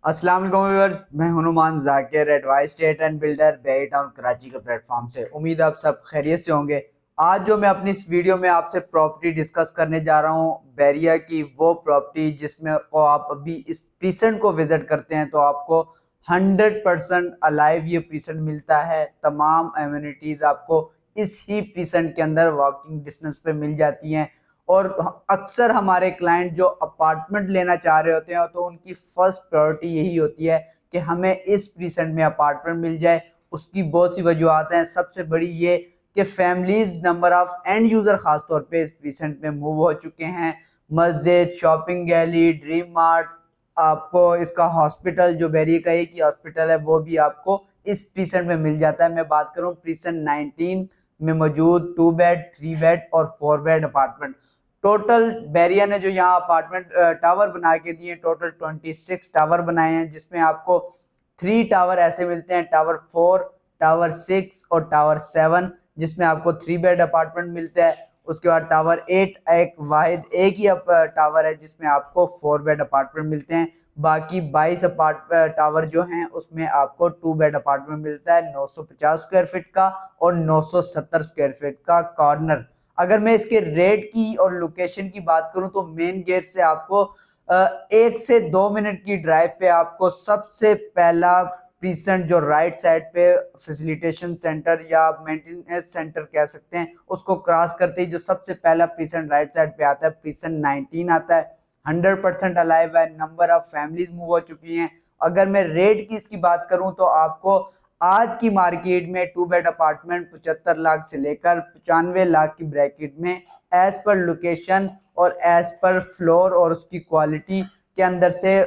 अस्सलाम वालेकुम व्यूअर्स, मैं Hanuman Zakir advice state and builder Bahria town Karachi के प्लेटफॉर्म से। उम्मीद है आप सब खैरियत से होंगे। आज जो मैं अपनी इस वीडियो में आपसे प्रॉपर्टी डिस्कस करने जा रहा हूँ, बैरिया की वो प्रॉपर्टी जिसमें को आप अभी इस प्रीसेंट को विजिट करते हैं तो आपको 100% अलाइव ये प्रीसेंट मिलता है। तमाम एम्यूनिटीज आपको इस ही प्रीसेंट के अंदर वॉकिंग डिस्टेंस पे मिल जाती हैं। और अक्सर हमारे क्लाइंट जो अपार्टमेंट लेना चाह रहे होते हैं तो उनकी फर्स्ट प्रायोरिटी यही होती है कि हमें इस प्रीसेंट में अपार्टमेंट मिल जाए। उसकी बहुत सी वजूहत हैं, सबसे बड़ी ये कि families number of and user खासतौर पे इस प्रीसेंट में मूव हो चुके हैं। मस्जिद, शॉपिंग गैलरी, ड्रीम मार्ट, आपको इसका हॉस्पिटल जो बैरिया का एक ही हॉस्पिटल है वो भी आपको इस प्रीसेंट में मिल जाता है। मैं बात करूं प्रीसेंट 19 में मौजूद 2 बेड, 3 बेड और 4 बेड अपार्टमेंट। टोटल बैरिया ने जो यहाँ अपार्टमेंट टावर बना के दिए, टोटल 26 टावर बनाए हैं, जिसमें आपको 3 टावर ऐसे मिलते हैं, टावर 4, टावर 6 और टावर 7, जिसमें आपको 3 बेड अपार्टमेंट मिलता है। उसके बाद टावर 8 एक वाहिद एक ही टावर है जिसमें आपको 4 बेड अपार्टमेंट मिलते हैं। बाकी 22 टावर जो हैं उसमें आपको 2 बेड अपार्टमेंट मिलता है, 950 स्क्वायर फीट का और 970 स्क्वायर फीट का कॉर्नर। अगर मैं इसके रेट की और लोकेशन की बात करूं तो मेन गेट से आपको 1 से 2 मिनट की ड्राइव पे आपको सबसे पहला प्रीसेंट जो राइट साइड पे फैसिलिटेशन सेंटर या मेंटेनेंस सेंटर कह सकते हैं उसको क्रॉस करते ही जो सबसे पहला प्रीसेंट राइट साइड पे आता है, प्रीसेंट 19 आता है। 100% अलाइव है, नंबर ऑफ फैमिलीज मूव हो चुकी हैं। अगर मैं रेट की इसकी बात करूं तो आपको आज की मार्केट में 2 बेड अपार्टमेंट 75 लाख से लेकर 95 लाख की ब्रैकेट में एज पर लोकेशन और एज पर फ्लोर और उसकी क्वालिटी के अंदर से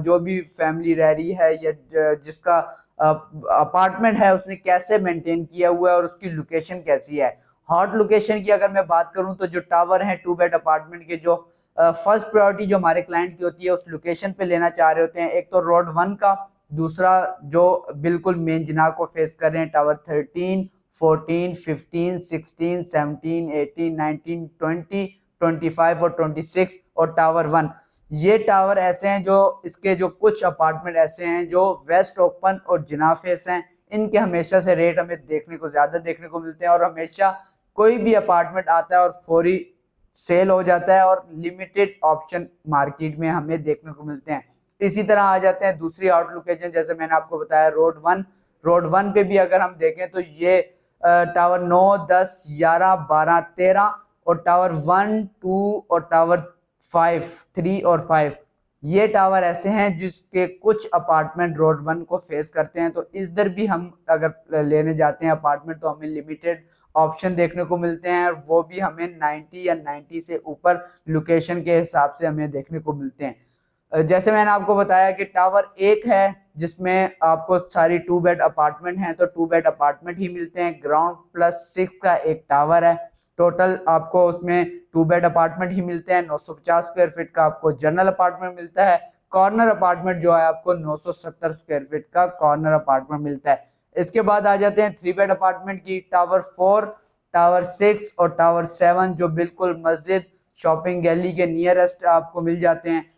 जो भी फैमिली रह रही है या जिसका अपार्टमेंट है उसने कैसे मेंटेन किया हुआ है और उसकी लोकेशन कैसी है। हॉट लोकेशन की अगर मैं बात करूं तो जो टावर है 2 बेड अपार्टमेंट के, जो फर्स्ट प्रायोरिटी जो हमारे क्लाइंट की होती है उस लोकेशन पे लेना चाह रहे होते हैं, एक तो रोड 1 का, दूसरा जो बिल्कुल मेन जिना को फेस कर रहे हैं टावर 13, 14, 15, 16, 17, 18, 19, 20, 25 और 26 और टावर 1। ये टावर ऐसे हैं जो इसके जो कुछ अपार्टमेंट ऐसे हैं जो वेस्ट ओपन और जिना फेस हैं। इनके हमेशा से रेट हमें देखने को ज्यादा देखने को मिलते हैं और हमेशा कोई भी अपार्टमेंट आता है और फौरी सेल हो जाता है और लिमिटेड ऑप्शन मार्केट में हमें देखने को मिलते हैं। इसी तरह आ जाते हैं दूसरी आउट लोकेशन, जैसे मैंने आपको बताया रोड 1। रोड 1 पे भी अगर हम देखें तो ये टावर 9, 10, 11, 12, 13 और टावर 1, 2 और टावर 5, 3 और 5, ये टावर ऐसे हैं जिसके कुछ अपार्टमेंट रोड 1 को फेस करते हैं। तो इधर भी हम अगर लेने जाते हैं अपार्टमेंट तो हमें लिमिटेड ऑप्शन देखने को मिलते हैं और वो भी हमें 90 या 90 से ऊपर लोकेशन के हिसाब से हमें देखने को मिलते हैं। जैसे मैंने आपको बताया कि टावर 1 है जिसमें आपको सारी 2 बेड अपार्टमेंट हैं, तो 2 बेड अपार्टमेंट ही मिलते हैं। ग्राउंड प्लस 6 का एक टावर है, टोटल आपको उसमें 2 बेड अपार्टमेंट ही मिलते हैं। 950 स्क्वायर फीट का आपको जनरल अपार्टमेंट मिलता है। कॉर्नर अपार्टमेंट जो है आपको 970 स्क्वायर फीट का कॉर्नर अपार्टमेंट मिलता है। इसके बाद आ जाते हैं 3 बेड अपार्टमेंट की, टावर 4, टावर 6 और टावर 7, जो बिल्कुल मस्जिद, शॉपिंग गैलरी के नियरेस्ट आपको मिल जाते हैं।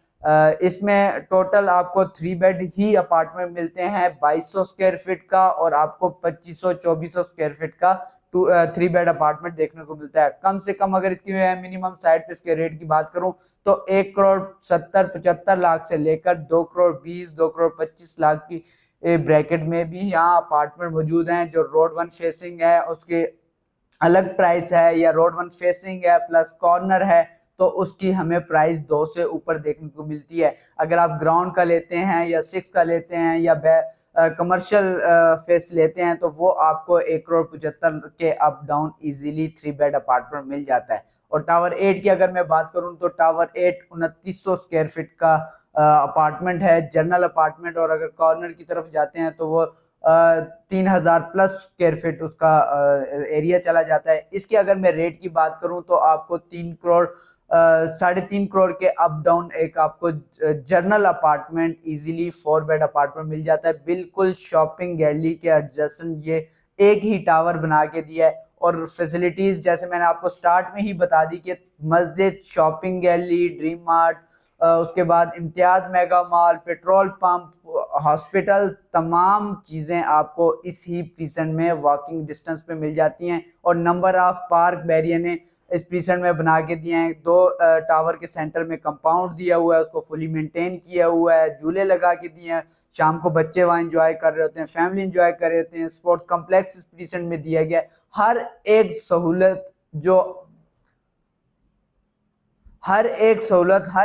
इसमें टोटल आपको 3 बेड ही अपार्टमेंट मिलते हैं 2200 स्क्वायर फीट का और आपको 2500-2400 स्क्वायर फीट का 3 बेड अपार्टमेंट देखने को मिलता है। कम से कम अगर इसकी मिनिमम साइड पे इसके रेट की बात करूं तो 1 करोड़ 70-75 लाख से लेकर 2 करोड़ 20, 2 करोड़ 25 लाख की ब्रैकेट में भी यहाँ अपार्टमेंट मौजूद हैं। जो रोड 1 फेसिंग है उसके अलग प्राइस है, या रोड 1 फेसिंग है प्लस कॉर्नर है तो उसकी हमें प्राइस 2 से ऊपर देखने को मिलती है। अगर आप ग्राउंड का लेते हैं या 6 का लेते हैं या कमर्शियल फेस लेते हैं तो वो आपको 1 करोड़ 75 के up down easily 3 bed apartment मिल जाता है। और टावर 8 की अगर मैं बात करूं तो टावर 8 2900 स्क्वायर फीट का अपार्टमेंट है, जनरल अपार्टमेंट। और अगर कॉर्नर की तरफ जाते हैं तो वो 3000 प्लस स्क्वायर फीट उसका एरिया चला जाता है। इसके अगर मैं रेट की बात करूं तो आपको 3 करोड़ 3.5 करोड़ के अप डाउन एक आपको general apartment easily 4 bed apartment मिल जाता है। बिल्कुल शॉपिंग गैलरी के एडजेसेंट ये एक ही टावर बना के दिया है। और फैसिलिटीज जैसे मैंने आपको स्टार्ट में ही बता दी कि मस्जिद, शॉपिंग गैलरी, ड्रीम मार्ट, उसके बाद Imtiaz mega mall, petrol pump, hospital, तमाम चीज़ें आपको इस ही प्रीसेंट में वॉकिंग डिस्टेंस पे मिल जाती हैं। और नंबर ऑफ पार्क बैरिया ने इस प्रीसेंट में बना के दिए हैं। 2 टावर के सेंटर में कंपाउंड दिया हुआ है, उसको फुली मेंटेन किया हुआ है, झूले लगा के दिए हैं। शाम को बच्चे वहाँ एंजॉय कर रहे होते हैं, फैमिली एंजॉय कर रहे होते हैं। स्पोर्ट्स कम्प्लेक्स इस प्रीसेंट में दिया गया है। हर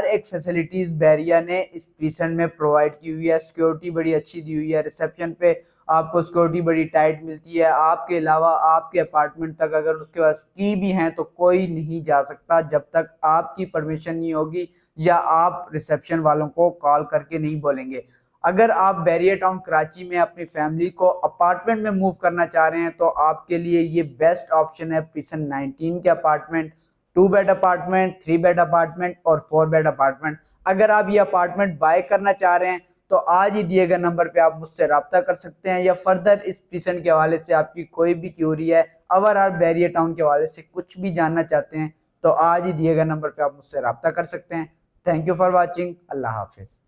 एक फैसिलिटीज बैरिया ने इस प्रीसेंट में प्रोवाइड की हुई है। सिक्योरिटी बड़ी अच्छी दी हुई है। रिसेप्शन पे आपको सिक्योरिटी बड़ी टाइट मिलती है। आपके अलावा आपके अपार्टमेंट तक अगर उसके पास की भी हैं तो कोई नहीं जा सकता जब तक आपकी परमिशन नहीं होगी या आप रिसेप्शन वालों को कॉल करके नहीं बोलेंगे। अगर आप बैरिया टाउन कराची में अपनी फैमिली को अपार्टमेंट में मूव करना चाह रहे हैं तो आपके लिए ये बेस्ट ऑप्शन है प्रीसेंट 19 के apartment. 2 bed apartment, 3 bed apartment और 4 बेड अपार्टमेंट। अगर आप ये अपार्टमेंट बाय करना चाह रहे हैं तो आज ही दिए गए नंबर पे आप मुझसे रब्ता कर सकते हैं, या फर्दर इस प्रीसेंट के हवाले से आपकी कोई भी क्यूरी है, अगर आप बैरिया टाउन के हवाले से कुछ भी जानना चाहते हैं तो आज ही दिए गए नंबर पे आप मुझसे रब्ता कर सकते हैं। Thank you for watching. Allah Hafiz.